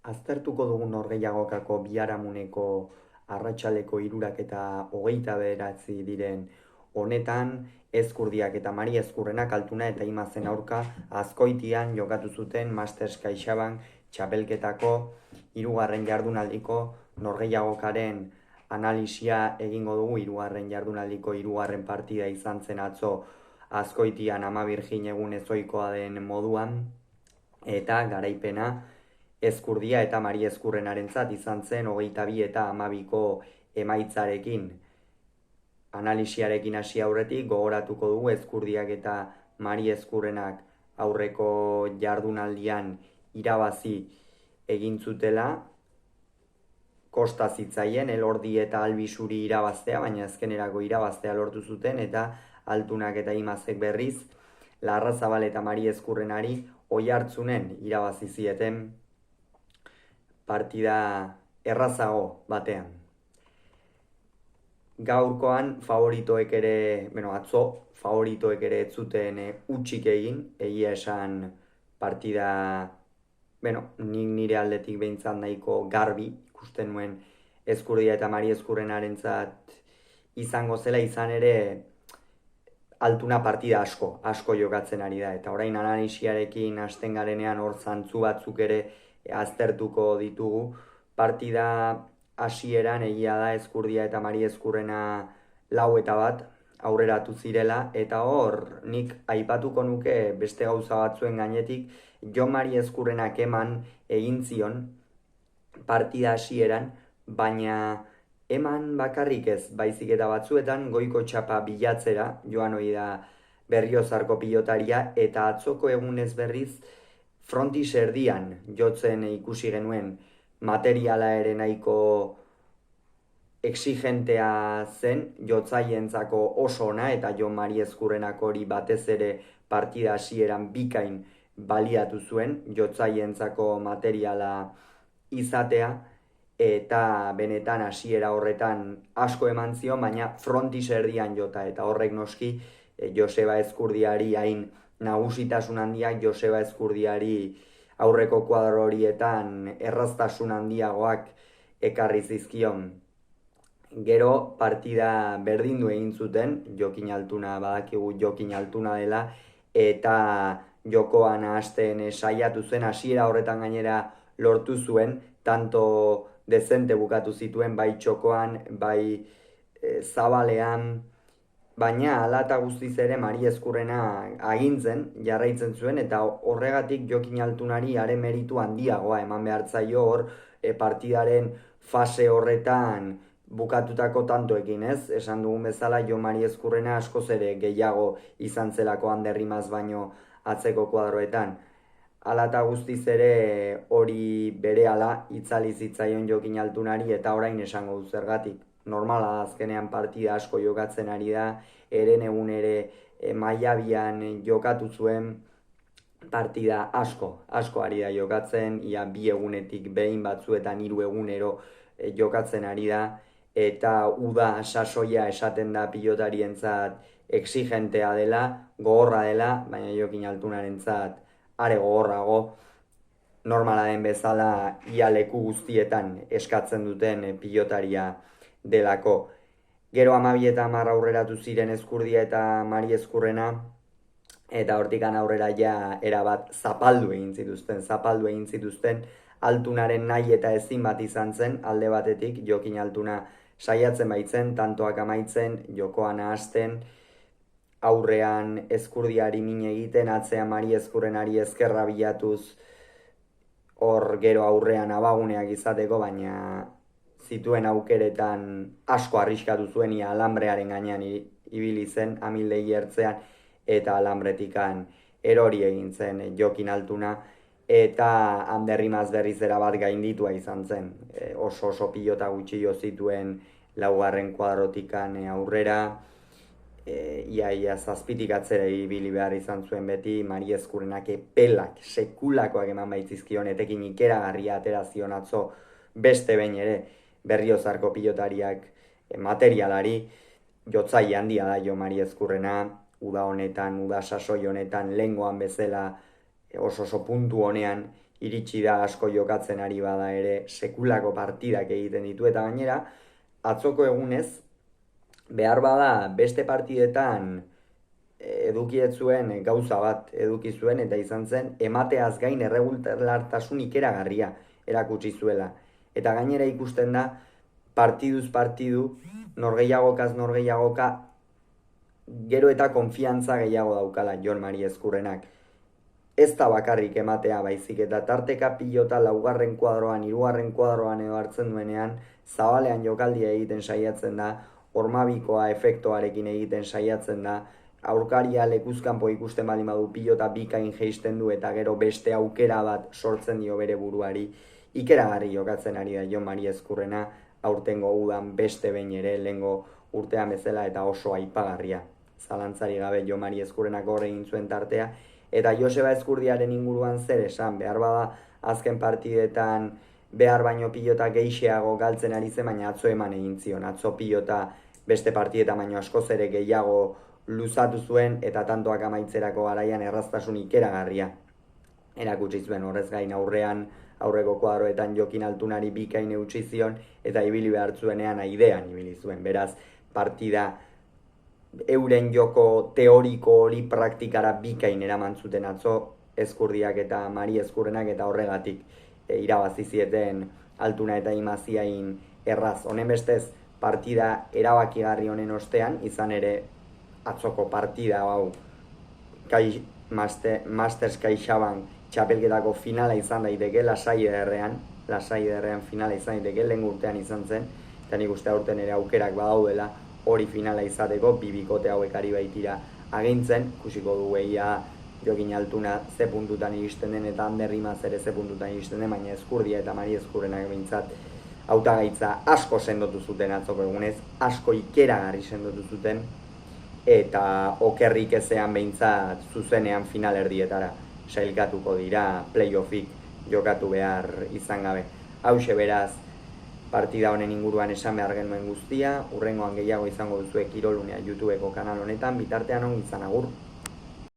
Aztertuko dugu Norgehiagokako biharamuneko arratsaleko 3:29 diren honetan, Ezkurdiak eta Mari Ezkurrenak Altuna eta Imazen aurka Azkoitian jokatu zuten Masters CaixaBank txapelketako 3. jardunaldiko Norgehiagokaren analisia egingo dugu. 3. jardunaldiko 3. partida izan zen atzo Azkoitian Ama Birjin egun ezoikoa den moduan, eta garaipena Ezkurdia eta Mari Ezkurrenarentzat izan zen 22 eta 12ko emaitzarekin. Analisiarekin hasi aurretik gogoratuko dugu Ezkurdiak eta Mari Ezkurrenak aurreko jardunaldian irabazi egin zutela. Kosta zitzaien Elordi eta Albisuri irabaztea, baina azkenerako irabaztea lortu zuten, eta Altunak eta Imazek berriz Larrazabal eta Mari Ezkurrenari Oiartzunen irabazi zieten partida errazago batean. Gaurkoan atzo favoritoek ere ez zuten hutsik egin, egia esan partida, nik nire aldetik behintzat nahiko garbi ikusten nuen Ezkurdia eta Mari Ezkurrenarentzat izango zela. Izan ere Altuna partida asko jokatzen ari da, eta orain analisiarekin hasten garenean hor zantzu batzuk ere aztertuko ditugu. Partida hasieran egia da Ezkurdia eta Mari Ezkurrena 4-1 aurreratu zirela, eta hor nik aipatuko nuke beste gauza batzuen gainetik Jon Mari Ezkurrenak eman egin zion partida hasieran, baina eman bakarrik ez, baizik eta batzuetan goiko txapa bilatzera joan ohi da Berriozarko pilotaria, eta atzoko egunez berriz frontis erdian jotzen ikusi genuen. Materiala ere nahiko exigentea zen, jotzaientzako oso ona, eta Jon Mari Ezkurrenak hori batez ere partida hasieran bikain baliatu zuen, jotzaientzako materiala izatea, eta benetan hasiera horretan asko eman zion, baina frontis erdian jota, eta horrek noski Joseba Ezkurdiari hain nagusitasun handiak, Joseba Ezkurdiari aurreko kuadro horietan erraztasun handiagoak ekarri zizkion. Gero partida berdindu egin zuten, Jokin Altuna, badakigu Jokin Altuna dela, eta jokoan hasten saiatu zen, hasiera horretan gainera lortu zuen, tanto dezente bukatu zituen, bai txokoan, bai zabalean, baina hala eta guztiz ere Mari Ezkurrena agintzen jarraitzen zuen, eta horregatik Jokin Altunari haren meritu handiagoa eman behar zaio hor partidaren fase horretan bukatutako tantoekin, ez? Esan dugun bezala Jon Mari Ezkurrena askoz ere gehiago izan zelako Ander Imaz baino atzeko kuadroetan. Hala eta guztiz ere hori berehala itzali zitzaion Jokin Altunari, eta orain esango du zergatik. Normala azkenean partida asko jokatzen ari da, eren egun ere Maiabian jokatu zuen partida asko ari da jokatzen, ia 2 egunetik behin, batzuetan 3 egunero jokatzen ari da, eta uda sasoia esaten da pilotarientzat exigentea dela, gogorra dela, baina Jokin Altunarentzat are gogorrago, normala den bezala ia leku guztietan eskatzen duten pilotaria delako. Gero 12 eta 10 aurreratu ziren Ezkurdia eta Mari Ezkurrena, eta hortikan aurrera ja erabat zapaldu egin zituzten. Altunaren nahi eta ezin bat izan zen, alde batetik Jokin Altuna saiatzen baitzen, tantoak amaitzen, jokoan hasten, aurrean Ezkurdiari min egiten, atzean Mari Ezkurrenari ezkerra bilatuz hor gero aurrean abaguneak izateko, baina zituen aukeretan asko arriskatu zuen, ia alambrearen gainean ibili zen amildegi ertzean, eta alambretikan erori egin zen Jokin Altuna, eta Ander Imaz berriz erabat gainditua izan zen. Oso pilota gutxi jo zituen 4. kuadrotikan aurrera, ia zazpitik atzera ibili behar izan zuen beti. Mari Ezkurrenak pelak sekulakoak eman baitzizkion, etekin ikeragarria atera zion atzo beste behin ere Berriozarko pilotariak materialari. Jotzaile handia da Jon Mari Ezkurrena, uda sasoi honetan lehengoan bezala oso puntu honean iritsi da asko jokatzen ari bada ere sekulako partidak egiten ditu, eta gainera, atzoko egunez, behar bada beste partidetan edukiet zuen gauza bat eduki zuen, eta izan zen emateaz gain erregulartasun ikeragarria erakutsi zuela. Eta gainera ikusten da, partiduz partidu, norgehiagokaz norgehiagoka, gero eta konfiantza gehiago daukala Jon Mari Ezkurrenak. Ez da bakarrik ematea baizik, eta tarteka pilota laugarren kuadroan, hirugarren kuadroan edo hartzen duenean, zabalean jokaldia egiten saiatzen da, hormabikoa efektuarekin egiten saiatzen da, aurkaria lekuzkanpo ikusten bali badu pilota bikain jeisten du eta gero beste aukera bat sortzen dio bere buruari. Ikeragarri jokatzen ari da Jon Mari Ezkurrena, aurtengo udan beste behin ere, lehengo urtean bezala, eta oso aipagarria. Zalantzari gabe Jon Mari Ezkurrenak horre egin zuen tartea, eta Joseba Ezkurdiaren inguruan zer esan, behar bada azken partidetan behar baino pilota gehixeago galtzen ari zen, baina atzo eman egin zion, atzo pilota beste partidetan baino askoz ere gehiago luzatu zuen, eta tantoak amaitzerako garaian erraztasun ikeragarria erakutsi zuen. Horrez gain aurreko kuadroetan Jokin Altunari bikain eutsi zion, eta ibili behar zuenean aidean ibili zuen. Beraz, partida euren joko teoriko hori praktikara bikain eraman zuten atzo Ezkurdiak eta Mari Ezkurrenak, eta horregatik irabazi zieten Altuna eta Imaziain erraz. Honen bestez, partida erabakigarri honen ostean, izan ere atzoko partida hau Masters CaixaBank txapelketako finala izan daiteke, Lasai Ederrean finala izan daiteke, lehen urtean izan zen, eta nik uste aurten ere aukerak badaudela hori finala izateko, bibikote hauek ari baitira agintzen, ikusiko dugu egia Jokin Altuna ze puntutan iristen den, eta Ander Imaz ere ze puntutan iristen den, baina Ezkurdia eta Mari Ezkurrenak behintzat hautagaitza asko sendotu zuten atzoko egunez, asko ikeragarri sendotu zuten, eta okerrik ezean behintzat zuzenean finalerdietara sailkatuko dira, playoffik jokatu behar izan gabe. Hauxe beraz, partida honen inguruan esan behar genuen guztia, hurrengoan gehiago izango duzue Kirolunea YouTubeko kanal honetan, bitartean ongi izan, agur!